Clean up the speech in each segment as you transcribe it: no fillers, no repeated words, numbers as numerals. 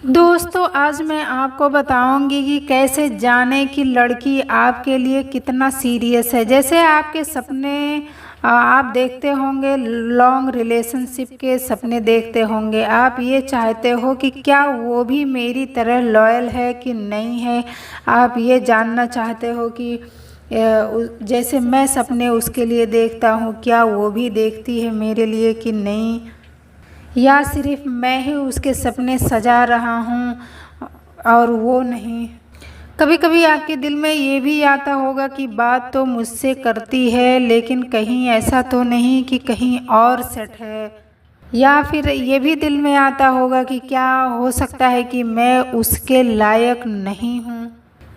दोस्तों, आज मैं आपको बताऊंगी कि कैसे जाने कि लड़की आपके लिए कितना सीरियस है। जैसे आपके सपने आप देखते होंगे, लॉन्ग रिलेशनशिप के सपने देखते होंगे। आप ये चाहते हो कि क्या वो भी मेरी तरह लॉयल है कि नहीं है। आप ये जानना चाहते हो कि जैसे मैं सपने उसके लिए देखता हूँ, क्या वो भी देखती है मेरे लिए कि नहीं, या सिर्फ मैं ही उसके सपने सजा रहा हूँ और वो नहीं। कभी कभी आपके दिल में ये भी आता होगा कि बात तो मुझसे करती है, लेकिन कहीं ऐसा तो नहीं कि कहीं और सेट है। या फिर ये भी दिल में आता होगा कि क्या हो सकता है कि मैं उसके लायक नहीं हूँ,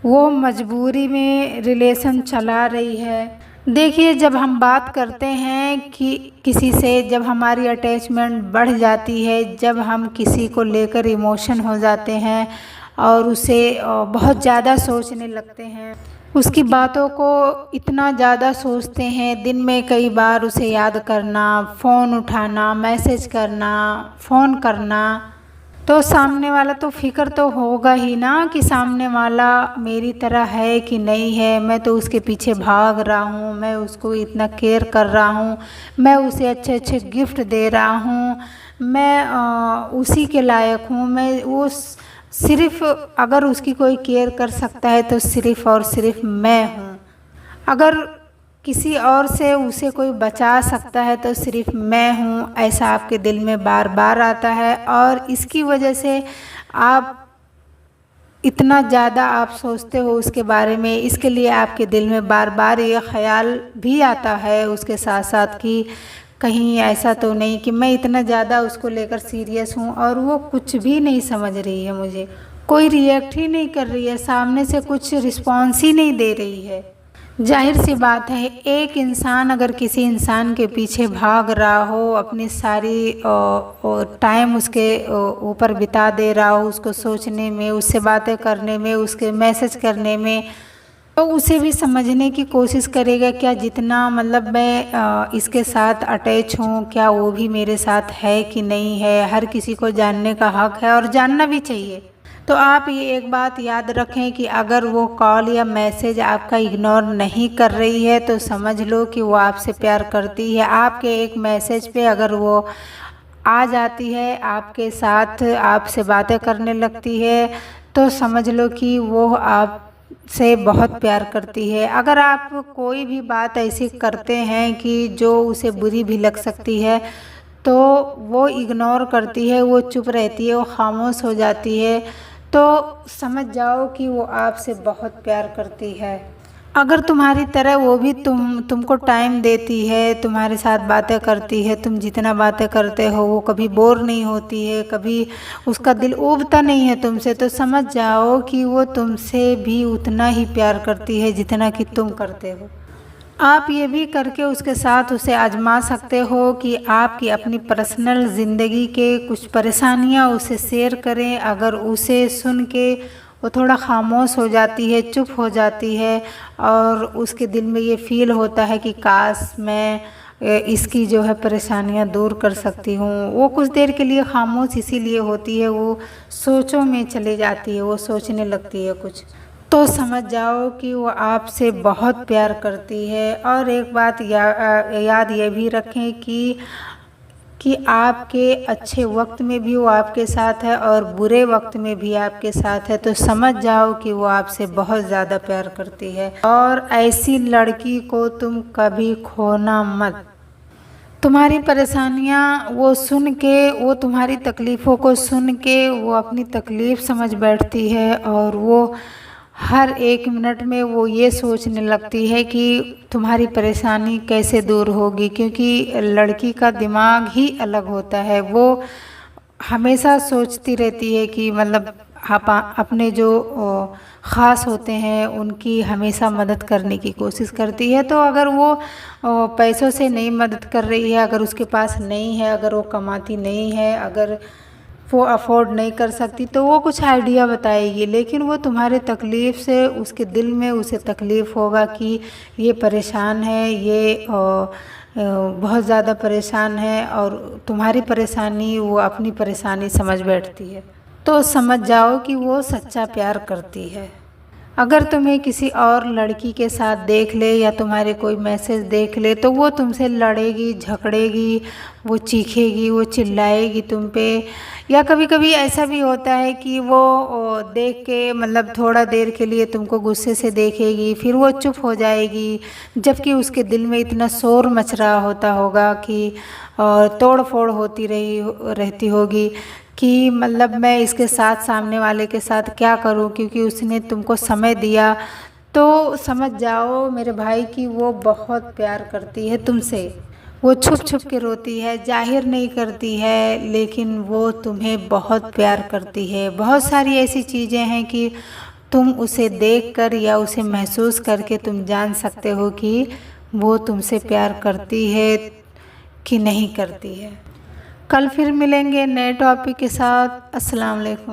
वो मजबूरी में रिलेशन चला रही है। देखिए, जब हम बात करते हैं कि किसी से, जब हमारी अटैचमेंट बढ़ जाती है, जब हम किसी को लेकर इमोशन हो जाते हैं और उसे बहुत ज़्यादा सोचने लगते हैं, उसकी बातों को इतना ज़्यादा सोचते हैं, दिन में कई बार उसे याद करना, फ़ोन उठाना, मैसेज करना, फ़ोन करना, तो सामने वाला तो फिक्र तो होगा ही ना कि सामने वाला मेरी तरह है कि नहीं है। मैं तो उसके पीछे भाग रहा हूँ, मैं उसको इतना केयर कर रहा हूँ, मैं उसे अच्छे अच्छे गिफ्ट दे रहा हूँ, मैं उसी के लायक हूँ। मैं वो सिर्फ, अगर उसकी कोई केयर कर सकता है तो सिर्फ और सिर्फ मैं हूँ। अगर किसी और से उसे कोई बचा सकता है तो सिर्फ मैं हूँ, ऐसा आपके दिल में बार बार आता है। और इसकी वजह से आप इतना ज़्यादा आप सोचते हो उसके बारे में, इसके लिए आपके दिल में बार बार ये ख्याल भी आता है उसके साथ साथ कि कहीं ऐसा तो नहीं कि मैं इतना ज़्यादा उसको लेकर सीरियस हूँ और वो कुछ भी नहीं समझ रही है, मुझे कोई रिएक्ट ही नहीं कर रही है, सामने से कुछ रिस्पॉन्स ही नहीं दे रही है। जाहिर सी बात है, एक इंसान अगर किसी इंसान के पीछे भाग रहा हो, अपनी सारी टाइम उसके ऊपर बिता दे रहा हो, उसको सोचने में, उससे बातें करने में, उसके मैसेज करने में, तो उसे भी समझने की कोशिश करेगा क्या जितना मतलब मैं इसके साथ अटैच हूँ, क्या वो भी मेरे साथ है कि नहीं है। हर किसी को जानने का हक है और जानना भी चाहिए। तो आप ये एक बात याद रखें कि अगर वो कॉल या मैसेज आपका इग्नोर नहीं कर रही है तो समझ लो कि वो आपसे प्यार करती है। आपके एक मैसेज पे अगर वो आ जाती है, आपके साथ आपसे बातें करने लगती है, तो समझ लो कि वो आप से बहुत प्यार करती है। अगर आप कोई भी बात ऐसी करते हैं कि जो उसे बुरी भी लग सकती है, तो वो इग्नोर करती है, वो चुप रहती है, वो खामोश हो जाती है, तो समझ जाओ कि वो आपसे बहुत प्यार करती है। अगर तुम्हारी तरह वो भी तुमको टाइम देती है, तुम्हारे साथ बातें करती है, तुम जितना बातें करते हो वो कभी बोर नहीं होती है, कभी उसका दिल ऊबता नहीं है तुमसे, तो समझ जाओ कि वो तुमसे भी उतना ही प्यार करती है जितना कि तुम करते हो। आप ये भी करके उसके साथ उसे आजमा सकते हो कि आपकी अपनी पर्सनल ज़िंदगी के कुछ परेशानियां उसे शेयर करें। अगर उसे सुन के वो थोड़ा खामोश हो जाती है, चुप हो जाती है और उसके दिल में ये फील होता है कि काश मैं इसकी जो है परेशानियां दूर कर सकती हूँ, वो कुछ देर के लिए खामोश इसीलिए होती है, वो सोचों में चली जाती है, वो सोचने लगती है कुछ, तो समझ जाओ कि वो आपसे बहुत प्यार करती है। और एक बात याद ये भी रखें कि आपके अच्छे वक्त में भी वो आपके साथ है और बुरे वक्त में भी आपके साथ है, तो समझ जाओ कि वो आपसे बहुत ज़्यादा प्यार करती है। और ऐसी लड़की को तुम कभी खोना मत। तुम्हारी परेशानियाँ वो सुन के, वो तुम्हारी तकलीफ़ों को सुन के वो अपनी तकलीफ़ समझ बैठती है और वो हर एक मिनट में वो ये सोचने लगती है कि तुम्हारी परेशानी कैसे दूर होगी, क्योंकि लड़की का दिमाग ही अलग होता है। वो हमेशा सोचती रहती है कि मतलब अपने जो ख़ास होते हैं उनकी हमेशा मदद करने की कोशिश करती है। तो अगर वो पैसों से नहीं मदद कर रही है, अगर उसके पास नहीं है, अगर वो कमाती नहीं है, अगर वो अफोर्ड नहीं कर सकती, तो वो कुछ आइडिया बताएगी, लेकिन वो तुम्हारे तकलीफ़ से उसके दिल में उसे तकलीफ़ होगा कि ये परेशान है, ये बहुत ज़्यादा परेशान है, और तुम्हारी परेशानी वो अपनी परेशानी समझ बैठती है। तो समझ जाओ कि वो सच्चा प्यार करती है। अगर तुम्हें किसी और लड़की के साथ देख ले या तुम्हारे कोई मैसेज देख ले तो वो तुमसे लड़ेगी, झगड़ेगी, वो चीखेगी, वो चिल्लाएगी तुम पे। या कभी कभी ऐसा भी होता है कि वो देख के मतलब थोड़ा देर के लिए तुमको गुस्से से देखेगी, फिर वो चुप हो जाएगी, जबकि उसके दिल में इतना शोर मच रहा होता होगा कि तोड़ फोड़ होती रहती होगी कि मतलब मैं इसके साथ सामने वाले के साथ क्या करूं, क्योंकि उसने तुमको समय दिया। तो समझ जाओ मेरे भाई कि वो बहुत प्यार करती है तुमसे। वो छुप छुप के रोती है, जाहिर नहीं करती है, लेकिन वो तुम्हें बहुत प्यार करती है। बहुत सारी ऐसी चीज़ें हैं कि तुम उसे देखकर या उसे महसूस करके तुम जान सकते हो कि वो तुमसे प्यार करती है कि नहीं करती है। कल फिर मिलेंगे नए टॉपिक के साथ। अस्सलाम वालेकुम।